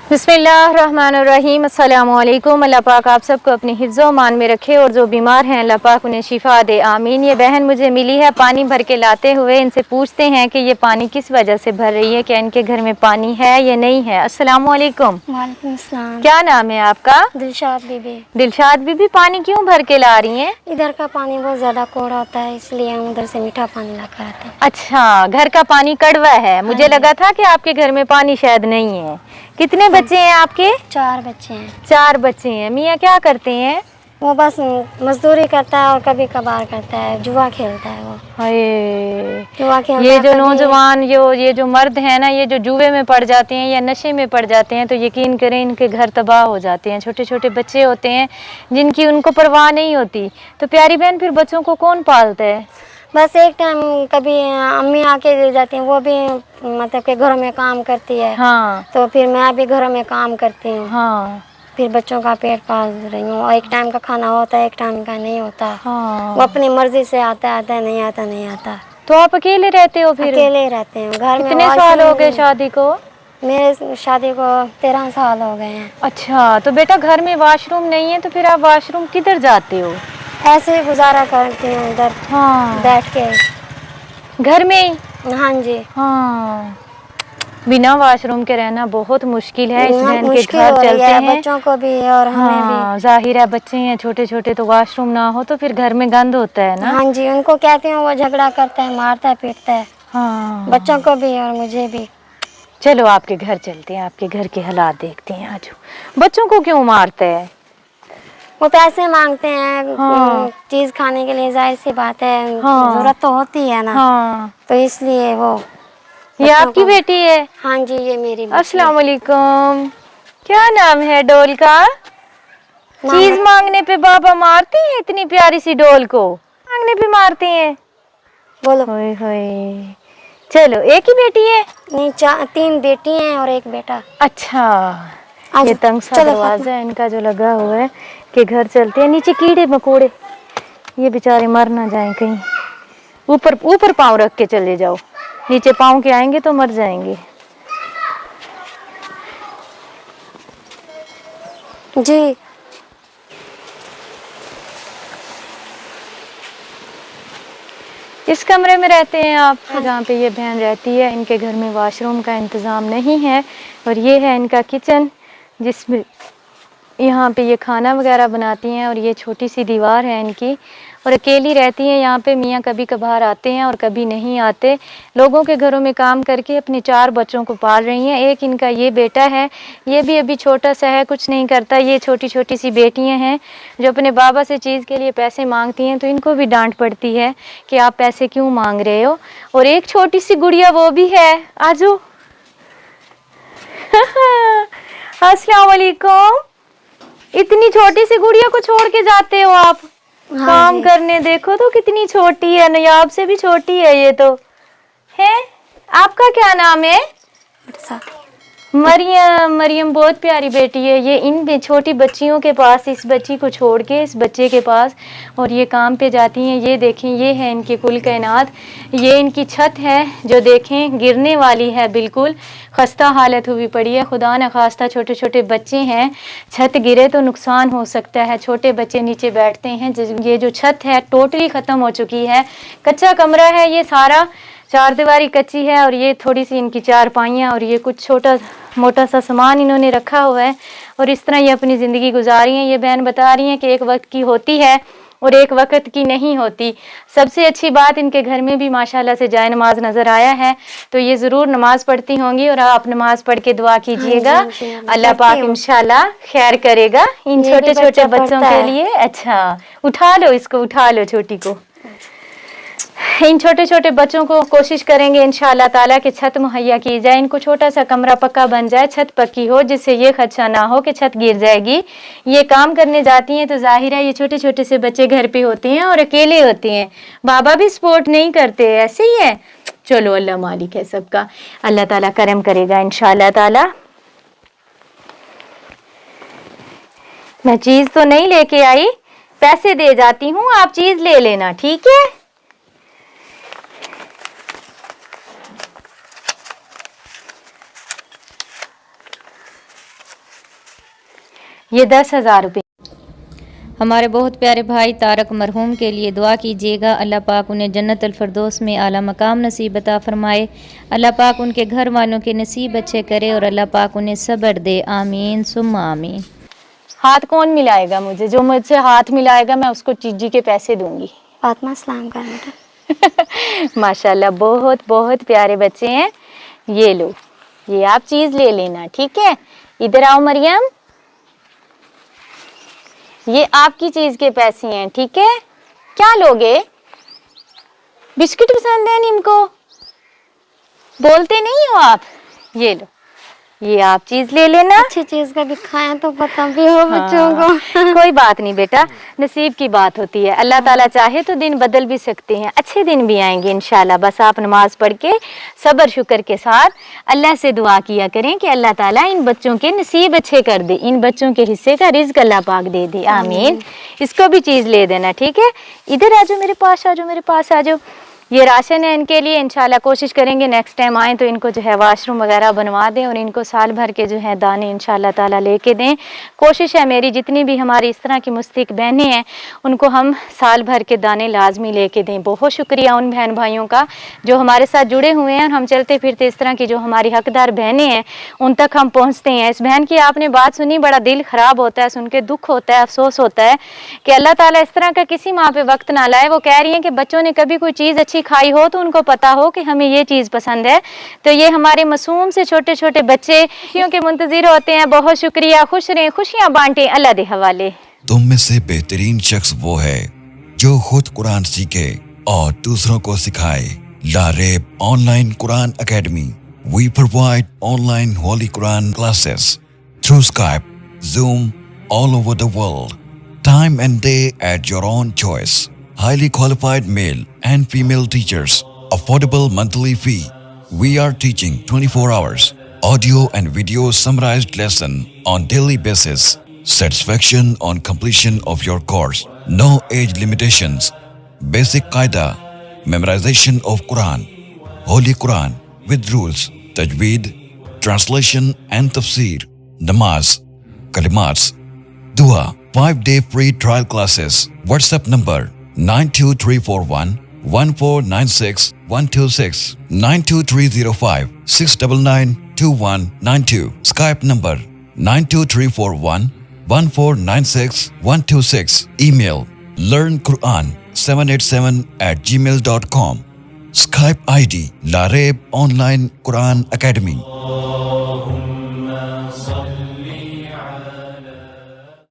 बिस्मिल्लाहिर्रहमानिर्रहीम। अस्सलामुअलैकुम। अल्लाह पाक आप सबको अपने हिफ्ज़ व मान में रखे और जो बीमार हैं अल्लाह पाक उन्हें शिफा दे, आमीन। ये बहन मुझे मिली है पानी भर के लाते हुए। इनसे पूछते हैं कि ये पानी किस वजह से भर रही है, क्या इनके घर में पानी है या नहीं है। अस्सलामुअलैकुम। वालेकुम अस्सलाम। क्या नाम है आपका? दिलशाद बीबी। दिलशाद बीबी, पानी क्यों भर के ला रही हैं? इधर का पानी बहुत ज़्यादा कोड़ा होता है, इसलिए हम उधर से मीठा पानी ला कर आते हैं। अच्छा, घर का पानी कड़वा है। मुझे लगा था कि आपके घर में पानी शायद नहीं है। कितने बच्चे हैं आपके? 4 बच्चे हैं। 4 बच्चे हैं। मियाँ क्या करते हैं? वो बस मजदूरी करता है और कभी कभार करता है, जुआ खेलता है वो। हाय, जुआ खेलता ये है जो कभी। नौजवान ये जो मर्द हैं ना, ये जो जुए में पड़ जाते हैं या नशे में पड़ जाते हैं तो यकीन करें इनके घर तबाह हो जाते हैं। छोटे छोटे बच्चे होते हैं जिनकी उनको परवाह नहीं होती। तो प्यारी बहन, फिर बच्चों को कौन पालता है? बस एक टाइम कभी अम्मी आके दे जाती हैं, वो भी मतलब कि घरों में काम करती है। हाँ तो फिर मैं भी घरों में काम करती हूँ। हाँ फिर बच्चों का पेट पाल रही हूँ। और एक टाइम का खाना होता है, एक टाइम का नहीं होता। हाँ। वो अपनी मर्जी से आता है, नहीं आता नहीं आता। तो आप अकेले रहते हो फिर? अकेले ही रहते हैं घर में। कितने साल हो गए शादी को? मेरे शादी को 13 साल हो गए हैं। अच्छा, तो बेटा घर में वॉशरूम नहीं है तो फिर आप वॉशरूम किधर जाते हो? ऐसे ही गुजारा करती हूँ इधर। हाँ, बैठ के घर में ही। हाँ जी। हाँ, बिना वॉशरूम के रहना बहुत मुश्किल है। इस बहन के मुश्किल घर हो रही चलते है हैं। बच्चों को भी और हमें हाँ, जाहिर है बच्चे हैं छोटे छोटे, तो वॉशरूम ना हो तो फिर घर में गंद होता है भी। ना। हाँ जी, उनको कहती हूँ, वो झगड़ा करता है, मारता है, पीटता है। हाँ, बच्चों को भी और मुझे भी। चलो आपके घर चलते हैं, आपके घर के हालात देखते हैं। आज बच्चों को क्यों मारते हैं? वो पैसे मांगते हैं। हाँ। चीज खाने के लिए, जाहिर सी बात है। हाँ। जरूरत तो होती है ना। हाँ, तो इसलिए वो ये आपकी बेटी है? हाँ जी, ये मेरी बेटी अस्सलाम है। वालेकुम। क्या नाम है डोल का? चीज मांगने पे बाबा मारती हैं इतनी प्यारी सी डोल को? मांगने पे मारती हैं? बोलो। होय होय। चलो, एक ही बेटी है? नहीं, 3 बेटी हैं और 1 बेटा। अच्छा, आज ये तंग सा चलो दरवाजा है इनका जो लगा हुआ है कि घर चलते हैं। नीचे कीड़े मकोड़े, ये बेचारे मर ना जाएं कहीं। ऊपर ऊपर पाँव रख के चले जाओ, नीचे पाँव के आएंगे तो मर जाएंगे। जी। इस कमरे में रहते हैं आप जहाँ पे ये बहन रहती है। इनके घर में वॉशरूम का इंतज़ाम नहीं है और ये है इनका किचन जिसमें यहाँ पे ये खाना वगैरह बनाती हैं। और ये छोटी सी दीवार है इनकी और अकेली रहती हैं यहाँ पे। मियाँ कभी कभार आते हैं और कभी नहीं आते। लोगों के घरों में काम करके अपने 4 बच्चों को पाल रही हैं। एक इनका ये बेटा है, ये भी अभी छोटा सा है, कुछ नहीं करता। ये छोटी छोटी सी बेटियाँ हैं जो अपने बाबा से चीज़ के लिए पैसे मांगती हैं तो इनको भी डांट पड़ती है कि आप पैसे क्यों मांग रहे हो। और एक छोटी सी गुड़िया वो भी है, आजू। अस्सलाम वालेकुम। इतनी छोटी सी गुड़िया को छोड़ के जाते हो आप? हाँ काम जी। करने देखो तो कितनी छोटी है, नयाब से भी छोटी है ये तो। है, आपका क्या नाम है? मरियम। मरियम बहुत प्यारी बेटी है ये। इन छोटी बच्चियों के पास, इस बच्ची को छोड़ के इस बच्चे के पास, और ये काम पे जाती हैं। ये देखें, ये है इनकी कुल कायनात। ये इनकी छत है जो देखें गिरने वाली है, बिल्कुल खस्ता हालत हुई पड़ी है। खुदा न खास्ता छोटे छोटे बच्चे हैं, छत गिरे तो नुकसान हो सकता है। छोटे बच्चे नीचे बैठते हैं। ये जो छत है टोटली ख़त्म हो चुकी है। कच्चा कमरा है ये सारा, 4 दीवारी कच्ची है और ये थोड़ी सी इनकी चारपाइयाँ और ये कुछ छोटा मोटा सा सामान इन्होंने रखा हुआ है और इस तरह ये अपनी ज़िंदगी गुजारी हैं। ये बहन बता रही हैं कि एक वक्त की होती है और एक वक्त की नहीं होती। सबसे अच्छी बात, इनके घर में भी माशाल्लाह से जाए नमाज नज़र आया है, तो ये ज़रूर नमाज पढ़ती होंगी और आप नमाज पढ़ के दुआ कीजिएगा। अल्लाह पाक इंशाल्लाह खैर करेगा इन छोटे छोटे बच्चों के लिए। अच्छा, उठा लो इसको, उठा लो छोटी को। इन छोटे छोटे बच्चों को कोशिश करेंगे इंशाअल्लाह ताला कि छत मुहैया की जाए, इनको छोटा सा कमरा पक्का बन जाए, छत पक्की हो जिससे ये खदशा ना हो कि छत गिर जाएगी। ये काम करने जाती हैं तो जाहिर है ये छोटे छोटे से बच्चे घर पे होते हैं और अकेले होते हैं, बाबा भी सपोर्ट नहीं करते, ऐसे ही है। चलो, अल्लाह मालिक है सबका, अल्लाह ताला करम करेगा इंशाअल्लाह ताला। मैं चीज़ तो नहीं लेके आई, पैसे दे जाती हूँ, आप चीज़ ले लेना, ठीक है? ये 10,000 रुपये। हमारे बहुत प्यारे भाई तारक मरहूम के लिए दुआ कीजिएगा, अल्लाह पाक उन्हें जन्नतुल फिरदौस में आला मकाम नसीब अता फरमाए, अल्लाह पाक उनके घर वालों के नसीब अच्छे करे और अल्लाह पाक उन्हें सब्र दे, आमीन सुम्मा आमीन। हाथ कौन मिलाएगा मुझे? जो मुझसे हाथ मिलाएगा मैं उसको चीजी के पैसे दूंगी। फातिमा सलाम कर बेटा। माशाल्लाह बहुत बहुत प्यारे बच्चे हैं। ये लो, ये आप चीज ले लेना, ठीक है? इधर आओ मरियम, ये आपकी चीज के पैसे हैं, ठीक है? क्या लोगे? बिस्किट पसंद है इनको? बोलते नहीं हो आप? ये लो, ये आप चीज ले लेना। अच्छी चीज का भी खाएं तो पता भी हो बच्चों को। कोई बात नहीं बेटा, नसीब की बात होती है, अल्लाह ताला चाहे तो दिन बदल भी सकते हैं, अच्छे दिन भी आएंगे इंशाल्लाह। बस आप नमाज पढ़ के सब्र शुक्र के साथ अल्लाह से दुआ किया करें कि अल्लाह ताला इन बच्चों के नसीब अच्छे कर दे, इन बच्चों के हिस्से का रिज्क अल्लाह पाक दे दे, आमीन। इसको भी चीज़ ले देना, ठीक है? इधर आ जाओ, मेरे पास आ जाओ, मेरे पास आ जाओ। ये राशन है इनके लिए, इंशाल्लाह कोशिश करेंगे नेक्स्ट टाइम आएँ तो इनको जो है वाशरूम वगैरह बनवा दें और इनको साल भर के जो है दाने इंशाल्लाह ताला लेके दें। कोशिश है मेरी, जितनी भी हमारी इस तरह की मुस्तहिक बहनें हैं उनको हम साल भर के दाने लाजमी लेके दें। बहुत शुक्रिया उन बहन भाइयों का जो हमारे साथ जुड़े हुए हैं और हम चलते फिरते इस तरह की जो हमारी हकदार बहनें हैं उन तक हम पहुँचते हैं। इस बहन की आपने बात सुनी, बड़ा दिल ख़राब होता है सुन के, दुख होता है, अफसोस होता है कि अल्लाह ताला इस तरह का किसी माँ पे वक्त ना लाए। वो कह रही हैं कि बच्चों ने कभी कोई चीज़ अच्छी खाई हो तो उनको पता हो कि हमें ये चीज़ पसंद है। तो ये हमारे मासूम से छोटे छोटे बच्चे खुशियों के मुंतजिर होते हैं। बहुत शुक्रिया, खुश रहें, खुशियाँ बांटें, अल्लाह दे हवाले। तुम में से बेहतरीन शख्स वो है जो खुद कुरान सीखे और दूसरों को सिखाए। Laraib online Quran academy. We provide online Holy Quran classes through Skype, Zoom, all over the world. Time and day at your own choice. Highly qualified male and female teachers. Affordable monthly fee. We are teaching 24 hours. Audio and video summarized lesson on daily basis. Satisfaction on completion of your course. No age limitations. Basic Qaida. Memorization of Quran. Holy Quran with rules. Tajweed, translation and tafsir, namaz, kalimats, dua, 5-day free trial classes. WhatsApp number 92341 1496 126 92305 699 2192. Skype number 92341 1496 126. Email learnquran787@gmail.com. Skype ID Lareeb Online Quran Academy.